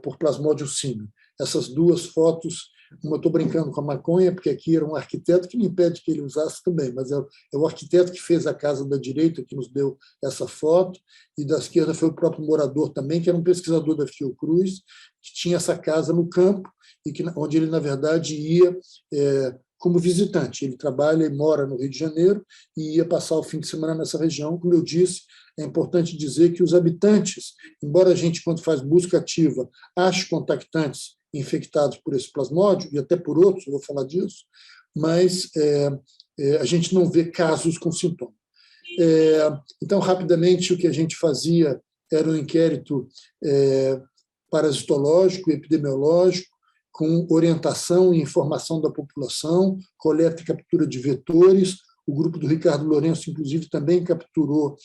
por Plasmodium simium. Essas 2 fotos, eu estou brincando com a maconha, porque aqui era um arquiteto que me impede que ele usasse também, mas é o arquiteto que fez a casa da direita que nos deu essa foto, e da esquerda foi o próprio morador também, que era um pesquisador da Fiocruz, que tinha essa casa no campo, e onde ele, na verdade, ia como visitante. Ele trabalha e mora no Rio de Janeiro e ia passar o fim de semana nessa região. Como eu disse, é importante dizer que os habitantes, embora a gente, quando faz busca ativa, ache contactantes infectados por esse plasmódio, e até por outros, eu vou falar disso, mas a gente não vê casos com sintomas. Então, rapidamente, o que a gente fazia era um inquérito parasitológico, epidemiológico, com orientação e informação da população, coleta e captura de vetores. O grupo do Ricardo Lourenço, inclusive, também capturou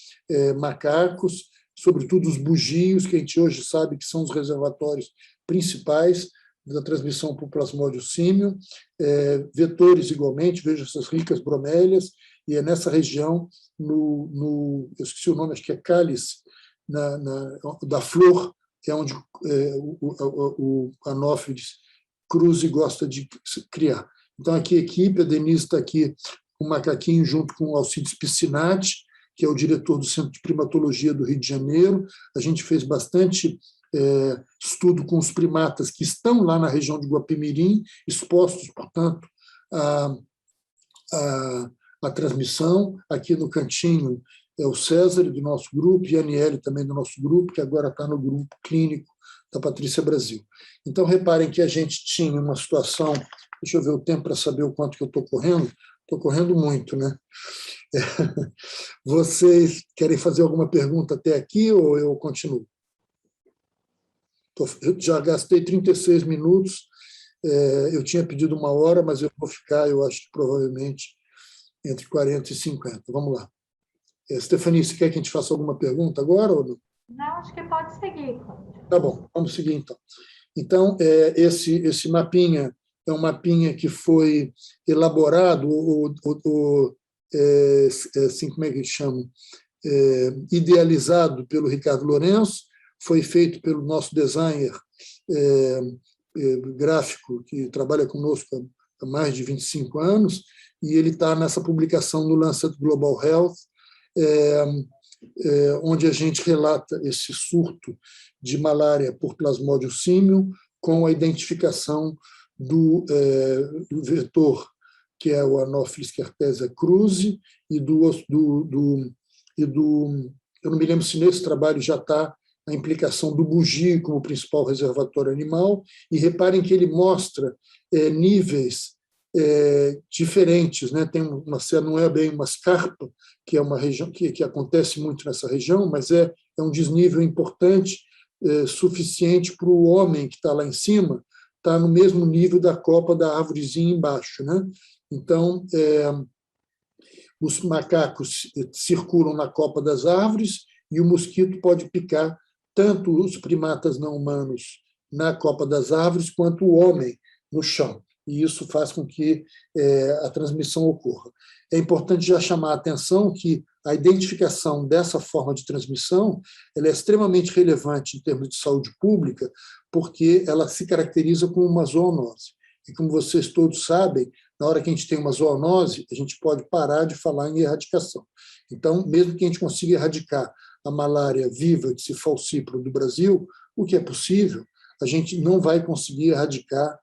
macacos, sobretudo os bugios, que a gente hoje sabe que são os reservatórios principais da transmissão por Plasmodium simium, vetores igualmente, veja essas ricas bromélias, e é nessa região, eu esqueci o nome, acho que é cálice, da flor, é onde o Anopheles cruzi gosta de criar. Então, aqui a equipe, a Denise está aqui com o macaquinho junto com o Alcides Piscinati, que é o diretor do Centro de Primatologia do Rio de Janeiro. A gente fez bastante estudo com os primatas que estão lá na região de Guapimirim, expostos, portanto, à transmissão. Aqui no cantinho é o César, do nosso grupo, e a Aniele também do nosso grupo, que agora está no grupo clínico da Patrícia Brasil. Então, reparem que a gente tinha uma situação, deixa eu ver o tempo para saber o quanto que eu estou correndo muito, né? Vocês querem fazer alguma pergunta até aqui ou eu continuo? Eu já gastei 36 minutos, eu tinha pedido 1 hora, mas eu vou ficar, eu acho que provavelmente, entre 40 e 50. Vamos lá. Stephanie, você quer que a gente faça alguma pergunta agora ou não? Não, acho que pode seguir, Cláudio. Tá bom, vamos seguir então. Então, esse mapinha é um mapinha que foi elaborado, assim, como é que chama? Idealizado pelo Ricardo Lourenço, foi feito pelo nosso designer gráfico, que trabalha conosco há mais de 25 anos, e ele está nessa publicação no Lancet Global Health, onde a gente relata esse surto de malária por Plasmodium simium, com a identificação do vetor, que é o Anopheles certeza cruzi, eu não me lembro se nesse trabalho já está a implicação do bugio como principal reservatório animal, e reparem que ele mostra níveis diferentes, né? Tem não é bem uma escarpa, que é uma região que acontece muito nessa região, mas é um desnível importante, suficiente para o homem que está lá em cima, está no mesmo nível da copa da árvorezinha embaixo, né? Então, os macacos circulam na copa das árvores e o mosquito pode picar tanto os primatas não humanos na copa das árvores quanto o homem no chão. E isso faz com que a transmissão ocorra. É importante já chamar a atenção que a identificação dessa forma de transmissão ela é extremamente relevante em termos de saúde pública, porque ela se caracteriza como uma zoonose. E como vocês todos sabem, na hora que a gente tem uma zoonose, a gente pode parar de falar em erradicação. Então, mesmo que a gente consiga erradicar a malária vivax e falciparum do Brasil, o que é possível, a gente não vai conseguir erradicar,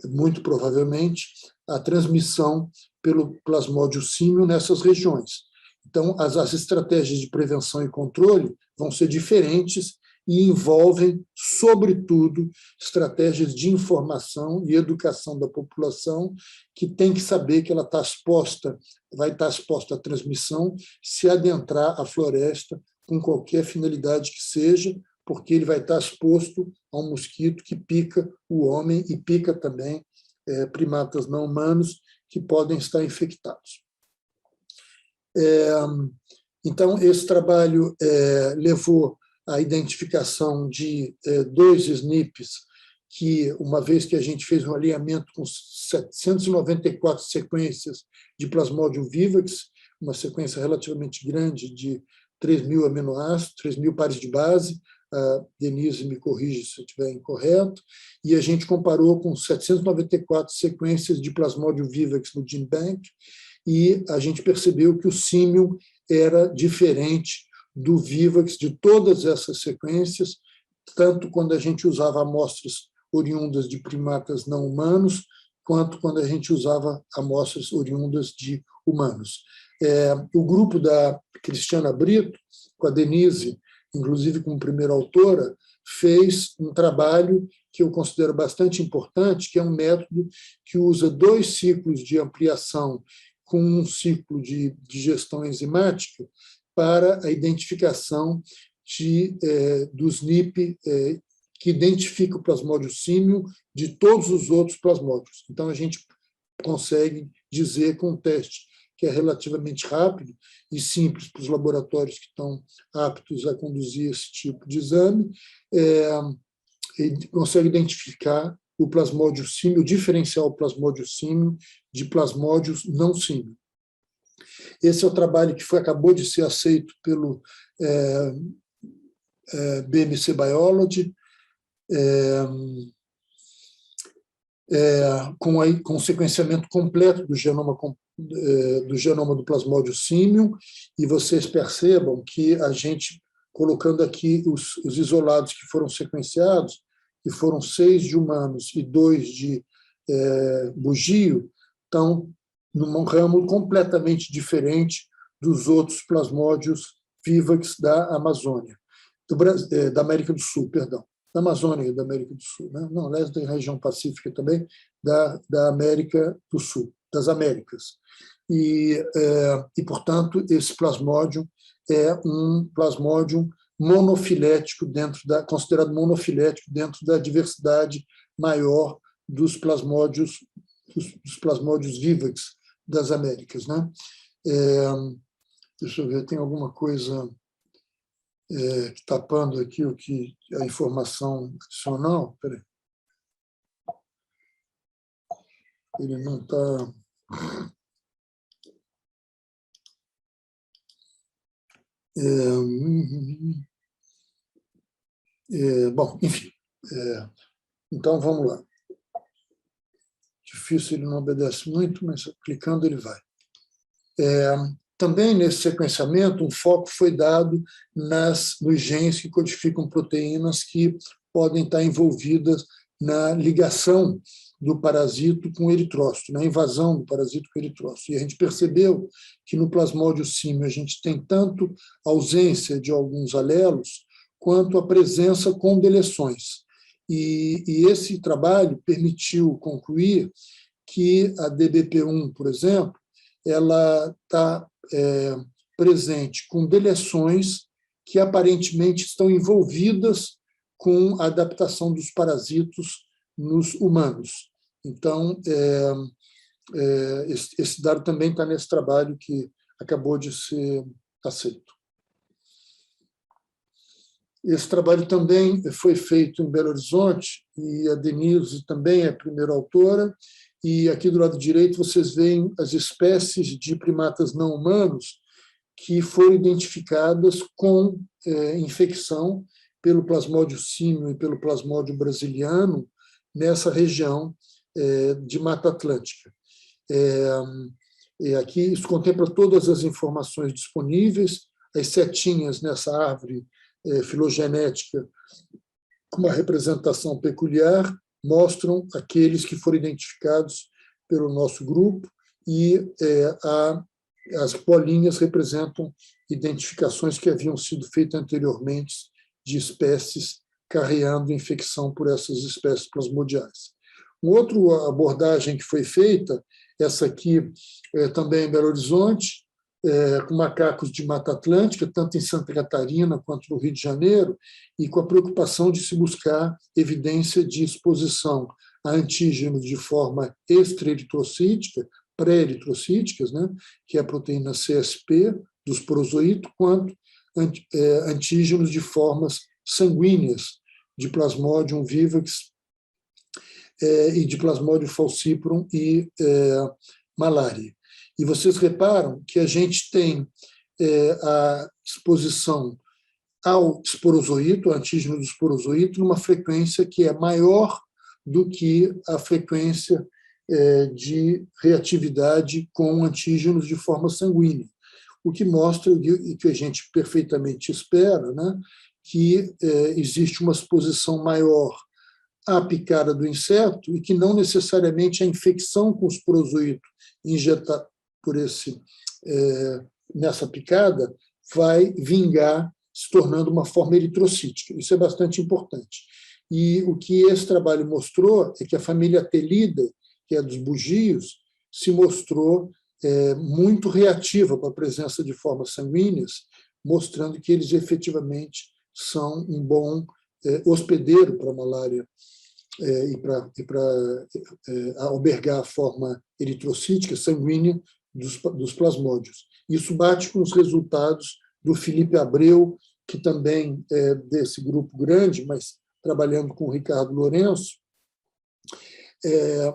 muito provavelmente, a transmissão pelo Plasmodium simium nessas regiões. Então, as estratégias de prevenção e controle vão ser diferentes e envolvem, sobretudo, estratégias de informação e educação da população, que tem que saber que ela vai estar exposta à transmissão se adentrar a floresta com qualquer finalidade que seja, porque ele vai estar exposto a um mosquito que pica o homem e pica também primatas não humanos que podem estar infectados. Então, esse trabalho levou à identificação de 2 SNPs, que, uma vez que a gente fez um alinhamento com 794 sequências de Plasmodium vivax, uma sequência relativamente grande de 3.000 aminoácidos, 3.000 pares de base, a Denise me corrige se eu estiver incorreto, e a gente comparou com 794 sequências de Plasmodium vivax no GenBank, e a gente percebeu que o símil era diferente do vivax de todas essas sequências, tanto quando a gente usava amostras oriundas de primatas não humanos, quanto quando a gente usava amostras oriundas de humanos. O grupo da Cristiana Brito, com a Denise, inclusive como primeira autora, fez um trabalho que eu considero bastante importante, que é um método que usa 2 ciclos de ampliação com um ciclo de digestão enzimática para a identificação do SNP que identifica o Plasmodium simium de todos os outros plasmódios. Então, a gente consegue dizer com um teste que é relativamente rápido e simples para os laboratórios que estão aptos a conduzir esse tipo de exame, consegue identificar o Plasmodium simium, diferenciar o Plasmodium simium de Plasmodium não simium. Esse é o trabalho que acabou de ser aceito pelo BMC Biology, com o sequenciamento completo do genoma do Plasmodium simium, e vocês percebam que a gente, colocando aqui os isolados que foram sequenciados, que foram 6 de humanos e 2 de bugio, estão num ramo completamente diferente dos outros plasmódios vivax da Amazônia, da América do Sul, perdão, da Amazônia e da América do Sul, né? Não, aliás, da região pacífica também, da América do Sul, das Américas. E portanto, esse plasmódium é um plasmódium monofilético considerado monofilético dentro da diversidade maior dos plasmódios vivax das Américas, né? Deixa eu ver, tem alguma coisa tapando aqui a informação adicional? Peraí. Ele não está... Bom, enfim. Então, vamos lá. Difícil, ele não obedece muito, mas clicando ele vai. Também, nesse sequenciamento, um foco foi dado nos genes que codificam proteínas que podem estar envolvidas na ligação do parasito com o eritrócito, na invasão do parasito com o eritrócito. E a gente percebeu que no Plasmodium símio a gente tem tanto ausência de alguns alelos, quanto a presença com deleções. E esse trabalho permitiu concluir que a DBP1, por exemplo, ela está presente com deleções que aparentemente estão envolvidas com a adaptação dos parasitos nos humanos. Então, esse dado também está nesse trabalho que acabou de ser aceito. Esse trabalho também foi feito em Belo Horizonte, e a Denise também é a primeira autora, e aqui do lado direito vocês veem as espécies de primatas não humanos que foram identificadas com infecção pelo Plasmodium símio e pelo Plasmodium brasiliano nessa região de Mata Atlântica. Aqui isso contempla todas as informações disponíveis, as setinhas nessa árvore filogenética com uma representação peculiar mostram aqueles que foram identificados pelo nosso grupo, e as bolinhas representam identificações que haviam sido feitas anteriormente de espécies carreando infecção por essas espécies plasmodiais. Uma outra abordagem que foi feita, essa aqui também em Belo Horizonte, com macacos de Mata Atlântica, tanto em Santa Catarina quanto no Rio de Janeiro, e com a preocupação de se buscar evidência de exposição a antígenos de forma extraeritrocítica, pré-eritrocíticas, né, que é a proteína CSP dos porozoítos, quanto antígenos de formas sanguíneas de Plasmodium vivax e de Plasmodium falciparum e malária. E vocês reparam que a gente tem a exposição ao esporozoíto, ao antígeno do esporozoíto, numa frequência que é maior do que a frequência de reatividade com antígenos de forma sanguínea, o que mostra, e que a gente perfeitamente espera, né, que existe uma exposição maior à picada do inseto e que não necessariamente a infecção com o esporozoíto injetado por nessa picada vai vingar, se tornando uma forma eritrocítica. Isso é bastante importante. E o que esse trabalho mostrou é que a família Telida, que é dos bugios, se mostrou muito reativa para a presença de formas sanguíneas, mostrando que eles efetivamente são um bom hospedeiro para a malária e para albergar a forma eritrocítica sanguínea dos plasmódios. Isso bate com os resultados do Felipe Abreu, que também é desse grupo grande, mas trabalhando com o Ricardo Lourenço,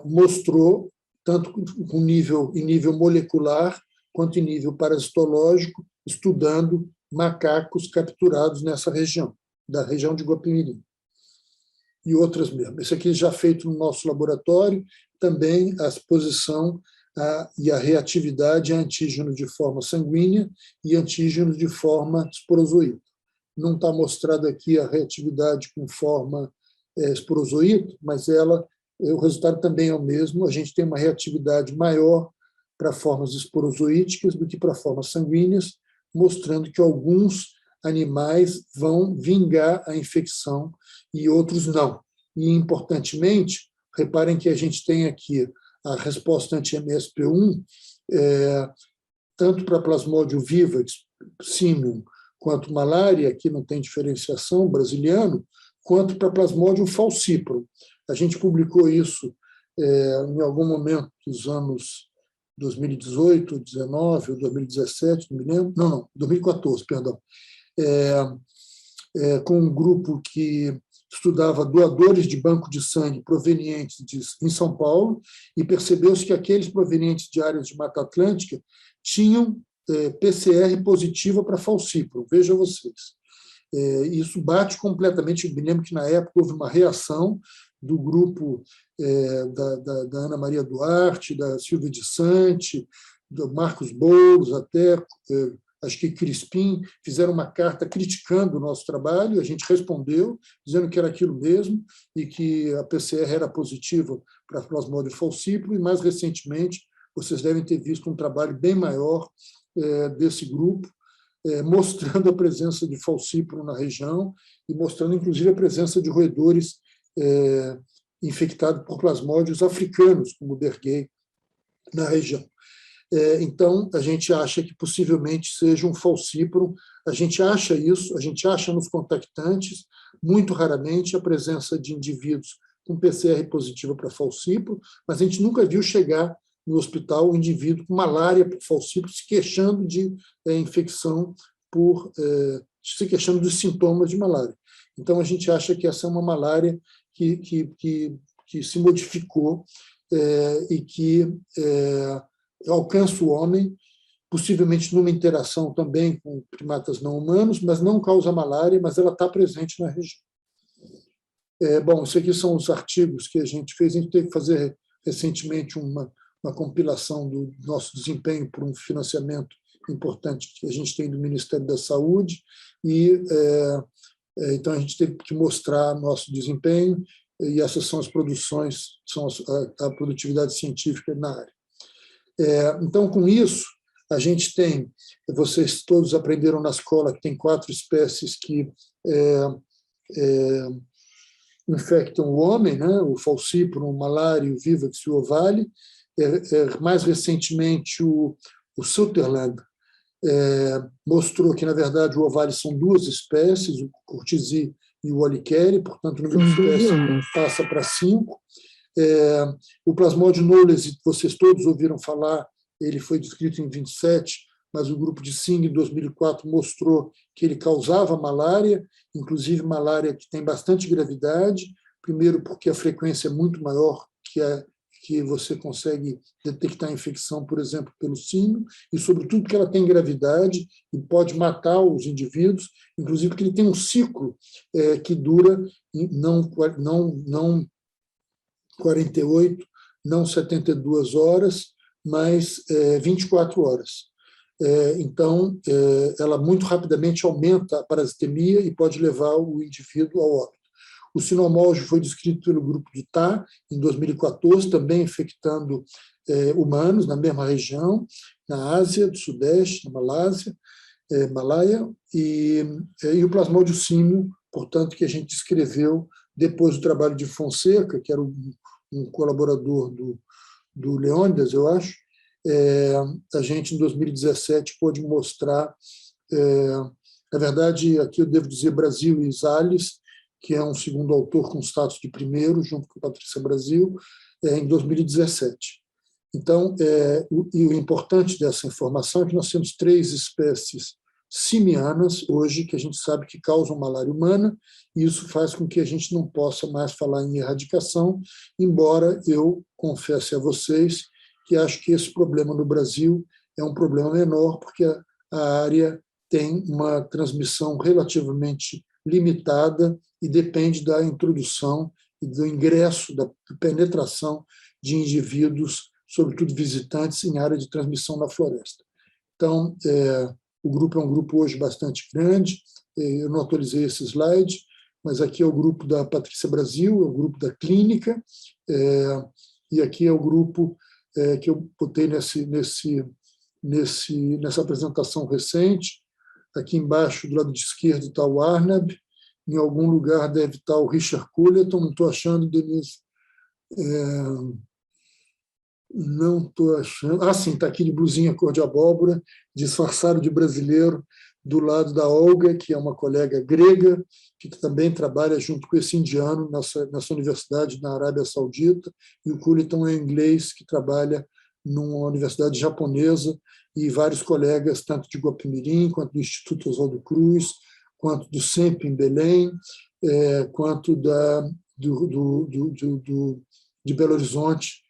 mostrou, tanto em nível molecular, quanto em nível parasitológico, estudando macacos capturados nessa região, da região de Guapimirim. E outras mesmo. Esse aqui já feito no nosso laboratório, também a exposição e a reatividade a antígenos de forma sanguínea e antígenos de forma esporozoíta. Não está mostrado aqui a reatividade com forma esporozoíta, mas o resultado também é o mesmo. A gente tem uma reatividade maior para formas esporozoíticas do que para formas sanguíneas, mostrando que alguns animais vão vingar a infecção e outros não. E, importantemente, reparem que a gente tem aqui a resposta anti-MSP1, tanto para Plasmodium vivax, simium, quanto malária, aqui não tem diferenciação, brasiliano, quanto para Plasmodium falciparum. A gente publicou isso em algum momento dos anos 2018, 2019 ou 2017, não me lembro. Não, 2014, perdão. Com um grupo que estudava doadores de banco de sangue provenientes em São Paulo, e percebeu-se que aqueles provenientes de áreas de Mata Atlântica tinham PCR positiva para falciparum, vejam vocês. Isso bate completamente. Eu me lembro que, na época, houve uma reação do grupo da Ana Maria Duarte, da Silvia de Sante, do Marcos Boulos, até, acho que Crispim, fizeram uma carta criticando o nosso trabalho, a gente respondeu, dizendo que era aquilo mesmo, e que a PCR era positiva para Plasmodium falciparum, e, mais recentemente, vocês devem ter visto um trabalho bem maior desse grupo, mostrando a presença de falciparum na região e mostrando, inclusive, a presença de roedores infectados por plasmódios africanos, como o Berghei, na região. Então, a gente acha que possivelmente seja um falciparum, a gente acha isso, a gente acha nos contactantes, muito raramente, a presença de indivíduos com PCR positiva para falciparum, mas a gente nunca viu chegar no hospital um indivíduo com malária por falciparum se queixando de infecção se queixando dos sintomas de malária. Então, a gente acha que essa é uma malária que se modificou e que alcança o homem, possivelmente numa interação também com primatas não humanos, mas não causa malária, mas ela está presente na região. Bom, isso aqui são os artigos que a gente fez. A gente teve que fazer recentemente uma compilação do nosso desempenho por um financiamento importante que a gente tem do Ministério da Saúde, e então a gente teve que mostrar nosso desempenho, e essas são as produções, são a produtividade científica na área. Então, com isso, a gente tem, vocês todos aprenderam na escola que tem 4 espécies que infectam o homem, né? O falciparum, o malária, o vivax e o ovale. Mais recentemente, o Sutherland mostrou que, na verdade, o ovale são 2 espécies, o Curtizi e o Ollicheri, portanto, o número de espécies passa para 5. O Plasmodium knowles, vocês todos ouviram falar, ele foi descrito em 27, mas o grupo de Singh, em 2004, mostrou que ele causava malária, inclusive malária que tem bastante gravidade, primeiro porque a frequência é muito maior que você consegue detectar a infecção, por exemplo, pelo símio, e, sobretudo, porque ela tem gravidade e pode matar os indivíduos, inclusive porque ele tem um ciclo que dura não 48, não 72 horas, mas 24 horas. Então, ela muito rapidamente aumenta a parasitemia e pode levar o indivíduo ao óbito. O sinomólgico foi descrito pelo grupo de Tá, em 2014, também infectando humanos na mesma região, na Ásia do Sudeste, na Malaya, e o Plasmodium símio, portanto, que a gente escreveu depois do trabalho de Fonseca, que era um colaborador do Leônidas, eu acho. A gente, em 2017, pôde mostrar, na verdade, aqui eu devo dizer Brasil e Zales, que é um segundo autor com status de primeiro, junto com Patrícia Brasil, em 2017. Então, o importante dessa informação é que nós temos 3 espécies simianas hoje, que a gente sabe que causam malária humana, e isso faz com que a gente não possa mais falar em erradicação, embora eu confesse a vocês que acho que esse problema no Brasil é um problema menor, porque a área tem uma transmissão relativamente limitada e depende da introdução e do ingresso, da penetração de indivíduos, sobretudo visitantes, em área de transmissão na floresta. Então, o grupo é um grupo hoje bastante grande, eu não atualizei esse slide, mas aqui é o grupo da Patrícia Brasil, é o grupo da clínica, e aqui é o grupo que eu botei nessa apresentação recente. Aqui embaixo, do lado de esquerdo, está o Arnab, em algum lugar deve estar o Richard Culleton, não estou achando, Denise. Não estou achando. Sim, está aqui de blusinha cor de abóbora, disfarçado de brasileiro, do lado da Olga, que é uma colega grega, que também trabalha junto com esse indiano nessa universidade na Arábia Saudita, e o Culleton é inglês, que trabalha numa universidade japonesa, e vários colegas, tanto de Guapimirim, quanto do Instituto Oswaldo Cruz, quanto do SEMP em Belém, quanto de Belo Horizonte,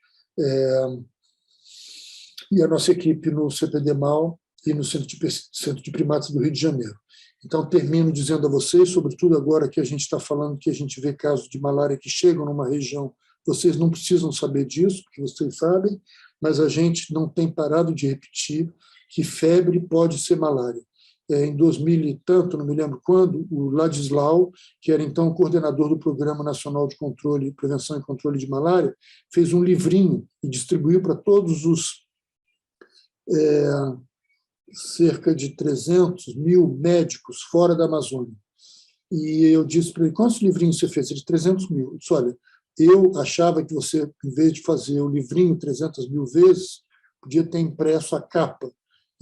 e a nossa equipe no CPD-MAL e no Centro de Primatas do Rio de Janeiro. Então, termino dizendo a vocês, sobretudo agora que a gente está falando que a gente vê casos de malária que chegam numa região, vocês não precisam saber disso, porque vocês sabem, mas a gente não tem parado de repetir que febre pode ser malária. Em 2000 e tanto, não me lembro quando, o Ladislau, que era então o coordenador do Programa Nacional de Controle, Prevenção e Controle de Malária, fez um livrinho e distribuiu para todos os cerca de 300 mil médicos fora da Amazônia. E eu disse para ele, quantos livrinhos você fez? Ele disse, 300 mil. Eu disse, olha, eu achava que você, em vez de fazer o livrinho 300 mil vezes, podia ter impresso a capa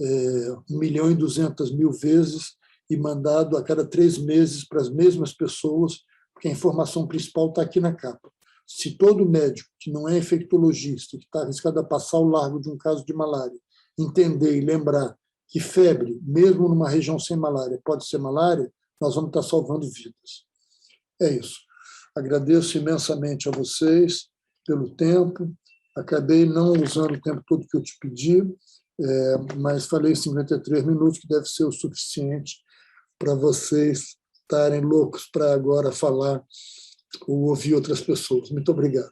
1.200.000 vezes e mandado a cada 3 meses para as mesmas pessoas, porque a informação principal está aqui na capa. Se todo médico que não é infectologista, que está arriscado a passar ao largo de um caso de malária, entender e lembrar que febre, mesmo numa região sem malária, pode ser malária, nós vamos estar salvando vidas. É isso. Agradeço imensamente a vocês pelo tempo. Acabei não usando o tempo todo que eu te pedi, mas falei 53 minutos, que deve ser o suficiente para vocês estarem loucos para agora falar ou ouvir outras pessoas. Muito obrigado.